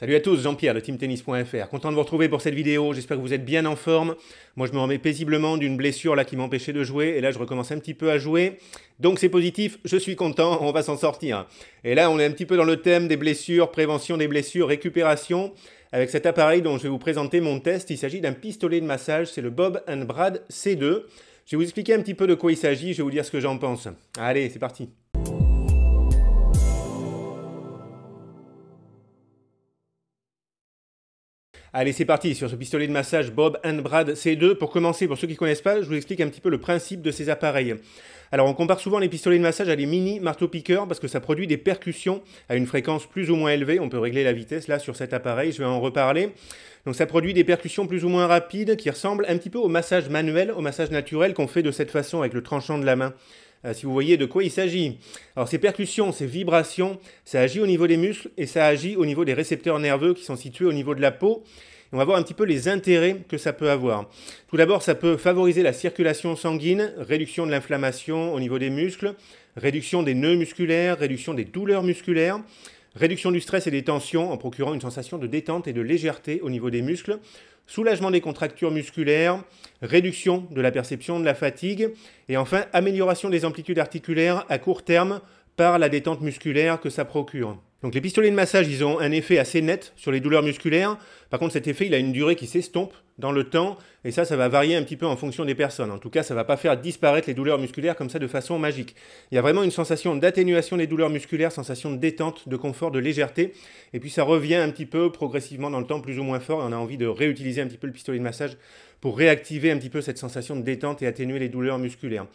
Salut à tous, Jean-Pierre de teamtennis.fr. Content de vous retrouver pour cette vidéo, j'espère que vous êtes bien en forme. Moi je me remets paisiblement d'une blessure là qui m'empêchait de jouer et là je recommence un petit peu à jouer. Donc c'est positif, je suis content, on va s'en sortir. Et là on est un petit peu dans le thème des blessures, prévention des blessures, récupération. Avec cet appareil dont je vais vous présenter mon test, il s'agit d'un pistolet de massage, c'est le Bob & Brad C2. Je vais vous expliquer un petit peu de quoi il s'agit, je vais vous dire ce que j'en pense. Allez, c'est parti. Allez, c'est parti sur ce pistolet de massage Bob & Brad C2. Pour commencer, pour ceux qui ne connaissent pas, je vous explique un petit peu le principe de ces appareils. Alors, on compare souvent les pistolets de massage à des mini marteaux-piqueurs parce que ça produit des percussions à une fréquence plus ou moins élevée. On peut régler la vitesse là sur cet appareil, je vais en reparler. Donc ça produit des percussions plus ou moins rapides qui ressemblent un petit peu au massage manuel, au massage naturel qu'on fait de cette façon avec le tranchant de la main. Si vous voyez de quoi il s'agit. Alors ces percussions, ces vibrations, ça agit au niveau des muscles et ça agit au niveau des récepteurs nerveux qui sont situés au niveau de la peau. On va voir un petit peu les intérêts que ça peut avoir. Tout d'abord, ça peut favoriser la circulation sanguine, réduction de l'inflammation au niveau des muscles, réduction des nœuds musculaires, réduction des douleurs musculaires, réduction du stress et des tensions en procurant une sensation de détente et de légèreté au niveau des muscles, soulagement des contractures musculaires, réduction de la perception de la fatigue et enfin amélioration des amplitudes articulaires à court terme par la détente musculaire que ça procure. Donc les pistolets de massage, ils ont un effet assez net sur les douleurs musculaires. Par contre, cet effet, il a une durée qui s'estompe dans le temps. Et ça va varier un petit peu en fonction des personnes. En tout cas, ça ne va pas faire disparaître les douleurs musculaires comme ça de façon magique. Il y a vraiment une sensation d'atténuation des douleurs musculaires, sensation de détente, de confort, de légèreté. Et puis ça revient un petit peu progressivement dans le temps, plus ou moins fort. Et on a envie de réutiliser un petit peu le pistolet de massage pour réactiver un petit peu cette sensation de détente et atténuer les douleurs musculaires.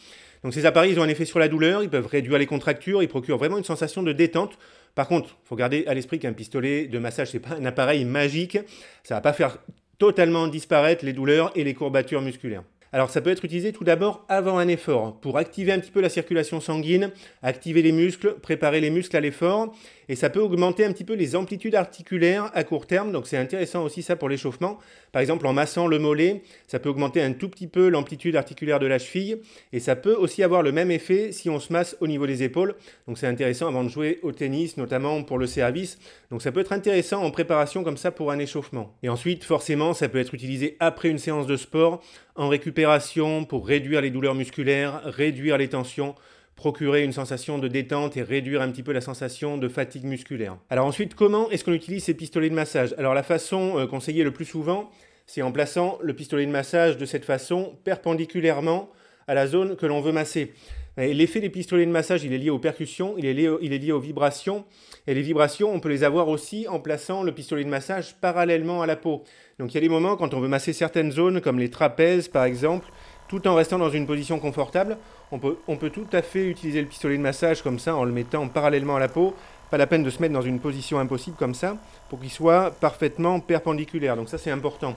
Donc ces appareils, ils ont un effet sur la douleur, ils peuvent réduire les contractures, ils procurent vraiment une sensation de détente. Par contre, il faut garder à l'esprit qu'un pistolet de massage, ce n'est pas un appareil magique. Ça ne va pas faire totalement disparaître les douleurs et les courbatures musculaires. Alors ça peut être utilisé tout d'abord avant un effort, pour activer un petit peu la circulation sanguine, activer les muscles, préparer les muscles à l'effort, et ça peut augmenter un petit peu les amplitudes articulaires à court terme, donc c'est intéressant aussi ça pour l'échauffement. Par exemple en massant le mollet, ça peut augmenter un tout petit peu l'amplitude articulaire de la cheville, et ça peut aussi avoir le même effet si on se masse au niveau des épaules, donc c'est intéressant avant de jouer au tennis, notamment pour le service, donc ça peut être intéressant en préparation comme ça pour un échauffement. Et ensuite, forcément, ça peut être utilisé après une séance de sport, en récupération pour réduire les douleurs musculaires, réduire les tensions, procurer une sensation de détente et réduire un petit peu la sensation de fatigue musculaire. Alors ensuite, comment est-ce qu'on utilise ces pistolets de massage? Alors la façon conseillée le plus souvent, c'est en plaçant le pistolet de massage de cette façon perpendiculairement à la zone que l'on veut masser. L'effet des pistolets de massage, il est lié aux percussions, il est lié aux vibrations. Et les vibrations, on peut les avoir aussi en plaçant le pistolet de massage parallèlement à la peau. Donc il y a des moments quand on veut masser certaines zones, comme les trapèzes par exemple, tout en restant dans une position confortable, on peut tout à fait utiliser le pistolet de massage comme ça, en le mettant parallèlement à la peau. Pas la peine de se mettre dans une position impossible comme ça, pour qu'il soit parfaitement perpendiculaire. Donc ça c'est important.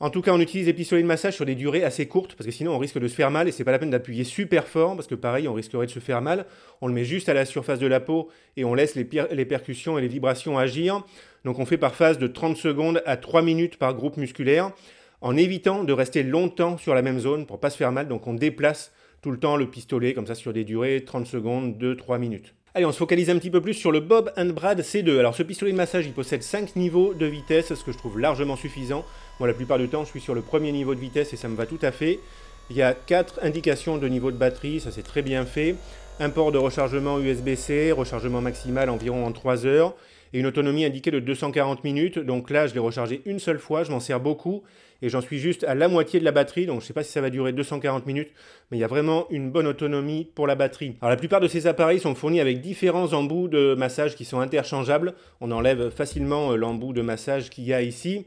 En tout cas, on utilise les pistolets de massage sur des durées assez courtes, parce que sinon on risque de se faire mal, et c'est pas la peine d'appuyer super fort, parce que pareil, on risquerait de se faire mal. On le met juste à la surface de la peau, et on laisse les percussions et les vibrations agir. Donc on fait par phase de 30 secondes à 3 minutes par groupe musculaire, en évitant de rester longtemps sur la même zone pour pas se faire mal. Donc on déplace tout le temps le pistolet, comme ça sur des durées 30 secondes, 2-3 minutes. Allez, on se focalise un petit peu plus sur le Bob & Brad C2. Alors ce pistolet de massage, il possède 5 niveaux de vitesse, ce que je trouve largement suffisant. Moi, la plupart du temps, je suis sur le premier niveau de vitesse et ça me va tout à fait. Il y a 4 indications de niveau de batterie, ça c'est très bien fait. Un port de rechargement USB-C, rechargement maximal environ en 3 heures. Et une autonomie indiquée de 240 minutes. Donc là, je l'ai rechargé une seule fois, je m'en sers beaucoup. Et j'en suis juste à la moitié de la batterie, donc je ne sais pas si ça va durer 240 minutes, mais il y a vraiment une bonne autonomie pour la batterie. Alors la plupart de ces appareils sont fournis avec différents embouts de massage qui sont interchangeables. On enlève facilement l'embout de massage qu'il y a ici.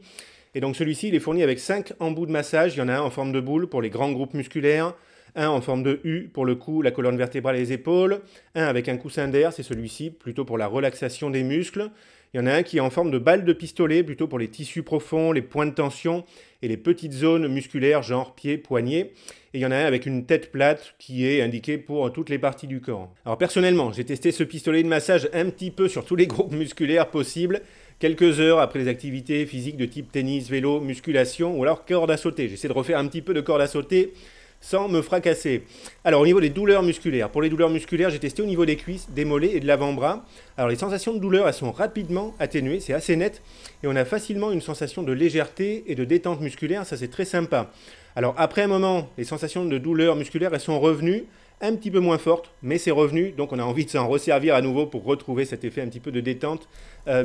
Et donc celui-ci, il est fourni avec 5 embouts de massage. Il y en a un en forme de boule pour les grands groupes musculaires, un en forme de U pour le cou, la colonne vertébrale et les épaules, un avec un coussin d'air, c'est celui-ci, plutôt pour la relaxation des muscles. Il y en a un qui est en forme de balle de pistolet, plutôt pour les tissus profonds, les points de tension et les petites zones musculaires, genre pieds, poignets. Et il y en a un avec une tête plate qui est indiquée pour toutes les parties du corps. Alors personnellement, j'ai testé ce pistolet de massage un petit peu sur tous les groupes musculaires possibles, quelques heures après les activités physiques de type tennis, vélo, musculation ou alors corde à sauter. J'essaie de refaire un petit peu de corde à sauter sans me fracasser. Alors au niveau des douleurs musculaires, pour les douleurs musculaires, j'ai testé au niveau des cuisses, des mollets et de l'avant-bras. Alors les sensations de douleur, elles sont rapidement atténuées, c'est assez net, et on a facilement une sensation de légèreté et de détente musculaire, ça c'est très sympa. Alors après un moment, les sensations de douleur musculaire, elles sont revenues, un petit peu moins forte, mais c'est revenu, donc on a envie de s'en resservir à nouveau pour retrouver cet effet un petit peu de détente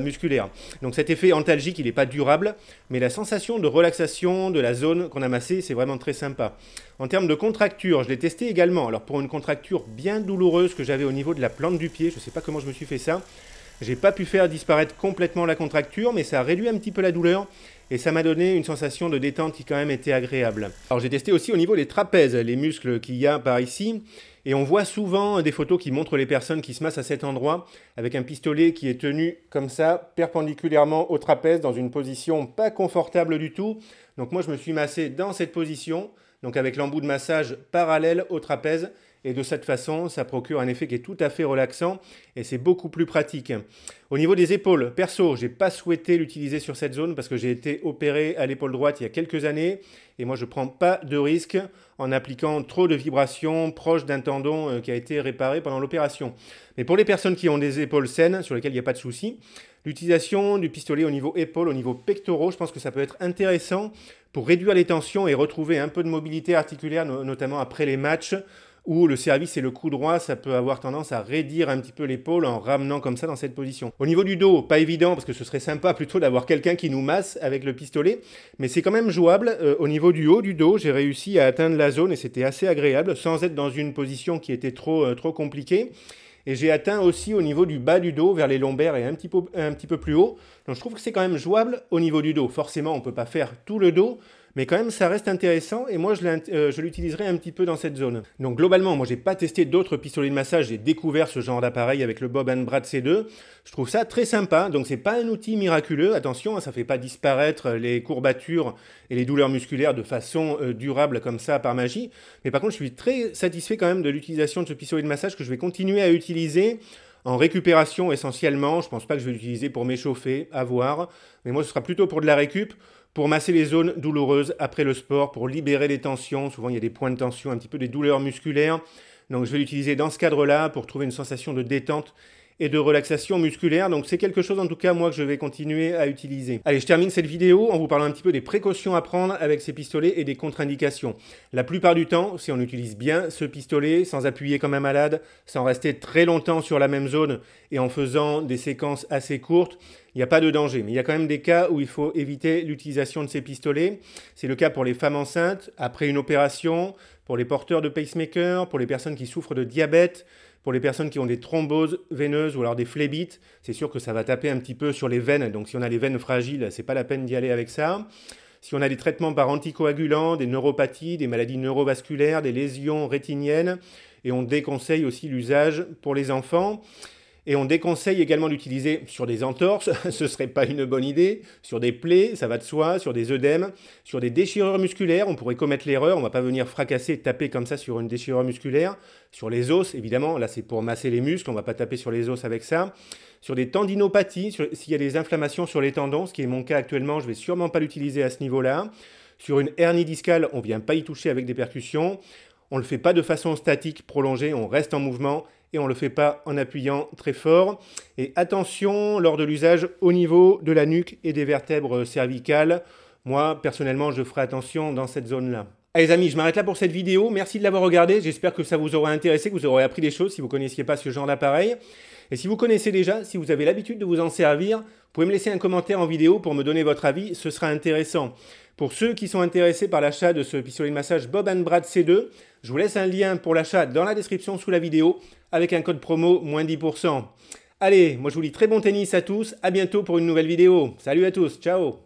musculaire. Donc cet effet antalgique, il n'est pas durable, mais la sensation de relaxation de la zone qu'on a massée, c'est vraiment très sympa. En termes de contracture, je l'ai testé également. Alors pour une contracture bien douloureuse que j'avais au niveau de la plante du pied, je ne sais pas comment je me suis fait ça, j'ai pas pu faire disparaître complètement la contracture, mais ça a réduit un petit peu la douleur et ça m'a donné une sensation de détente qui quand même était agréable. Alors j'ai testé aussi au niveau des trapèzes, les muscles qu'il y a par ici, et on voit souvent des photos qui montrent les personnes qui se massent à cet endroit avec un pistolet qui est tenu comme ça, perpendiculairement au trapèze, dans une position pas confortable du tout. Donc moi je me suis massé dans cette position, donc avec l'embout de massage parallèle au trapèze. Et de cette façon, ça procure un effet qui est tout à fait relaxant et c'est beaucoup plus pratique. Au niveau des épaules, perso, j'ai pas souhaité l'utiliser sur cette zone parce que j'ai été opéré à l'épaule droite il y a quelques années et moi je prends pas de risque en appliquant trop de vibrations proches d'un tendon qui a été réparé pendant l'opération. Mais pour les personnes qui ont des épaules saines, sur lesquelles il n'y a pas de souci, l'utilisation du pistolet au niveau épaules, au niveau pectoraux, je pense que ça peut être intéressant pour réduire les tensions et retrouver un peu de mobilité articulaire, notamment après les matchs, où le service et le coup droit, ça peut avoir tendance à raidir un petit peu l'épaule en ramenant comme ça dans cette position. Au niveau du dos, pas évident parce que ce serait sympa plutôt d'avoir quelqu'un qui nous masse avec le pistolet, mais c'est quand même jouable. Au niveau du haut du dos, j'ai réussi à atteindre la zone et c'était assez agréable sans être dans une position qui était trop compliquée. Et j'ai atteint aussi au niveau du bas du dos, vers les lombaires et un petit peu plus haut. Donc je trouve que c'est quand même jouable au niveau du dos. Forcément, on ne peut pas faire tout le dos, mais quand même, ça reste intéressant et moi, je l'utiliserai un petit peu dans cette zone. Donc globalement, moi, j'ai pas testé d'autres pistolets de massage. J'ai découvert ce genre d'appareil avec le Bob & Brad C2. Je trouve ça très sympa. Donc c'est pas un outil miraculeux. Attention, ça fait pas disparaître les courbatures et les douleurs musculaires de façon durable comme ça par magie. Mais par contre, je suis très satisfait quand même de l'utilisation de ce pistolet de massage que je vais continuer à utiliser en récupération essentiellement. Je pense pas que je vais l'utiliser pour m'échauffer, à voir. Mais moi, ce sera plutôt pour de la récup, pour masser les zones douloureuses après le sport, pour libérer les tensions. Souvent, il y a des points de tension, un petit peu des douleurs musculaires. Donc, je vais l'utiliser dans ce cadre-là pour trouver une sensation de détente et de relaxation musculaire. Donc, c'est quelque chose, en tout cas, moi, que je vais continuer à utiliser. Allez, je termine cette vidéo en vous parlant un petit peu des précautions à prendre avec ces pistolets et des contre-indications. La plupart du temps, si on utilise bien ce pistolet, sans appuyer comme un malade, sans rester très longtemps sur la même zone et en faisant des séquences assez courtes, il n'y a pas de danger. Mais il y a quand même des cas où il faut éviter l'utilisation de ces pistolets. C'est le cas pour les femmes enceintes, après une opération, pour les porteurs de pacemaker, pour les personnes qui souffrent de diabète, pour les personnes qui ont des thromboses veineuses ou alors des phlébites. C'est sûr que ça va taper un petit peu sur les veines. Donc si on a les veines fragiles, c'est pas la peine d'y aller avec ça. Si on a des traitements par anticoagulants, des neuropathies, des maladies neurovasculaires, des lésions rétiniennes, et on déconseille aussi l'usage pour les enfants. Et on déconseille également d'utiliser sur des entorses, ce ne serait pas une bonne idée, sur des plaies, ça va de soi, sur des œdèmes, sur des déchirures musculaires, on pourrait commettre l'erreur, on ne va pas venir fracasser, taper comme ça sur une déchirure musculaire, sur les os évidemment, là c'est pour masser les muscles, on ne va pas taper sur les os avec ça, sur des tendinopathies, s'il y a des inflammations sur les tendons, ce qui est mon cas actuellement, je ne vais sûrement pas l'utiliser à ce niveau-là, sur une hernie discale, on ne vient pas y toucher avec des percussions, on ne le fait pas de façon statique, prolongée, on reste en mouvement, et on ne le fait pas en appuyant très fort. Et attention lors de l'usage au niveau de la nuque et des vertèbres cervicales. Moi, personnellement, je ferai attention dans cette zone-là. Allez les amis, je m'arrête là pour cette vidéo. Merci de l'avoir regardé. J'espère que ça vous aura intéressé, que vous aurez appris des choses si vous ne connaissiez pas ce genre d'appareil. Et si vous connaissez déjà, si vous avez l'habitude de vous en servir, vous pouvez me laisser un commentaire en vidéo pour me donner votre avis. Ce sera intéressant. Pour ceux qui sont intéressés par l'achat de ce pistolet de massage Bob & Brad C2, je vous laisse un lien pour l'achat dans la description sous la vidéo avec un code promo moins 10%. Allez, moi je vous dis très bon tennis à tous, à bientôt pour une nouvelle vidéo. Salut à tous, ciao!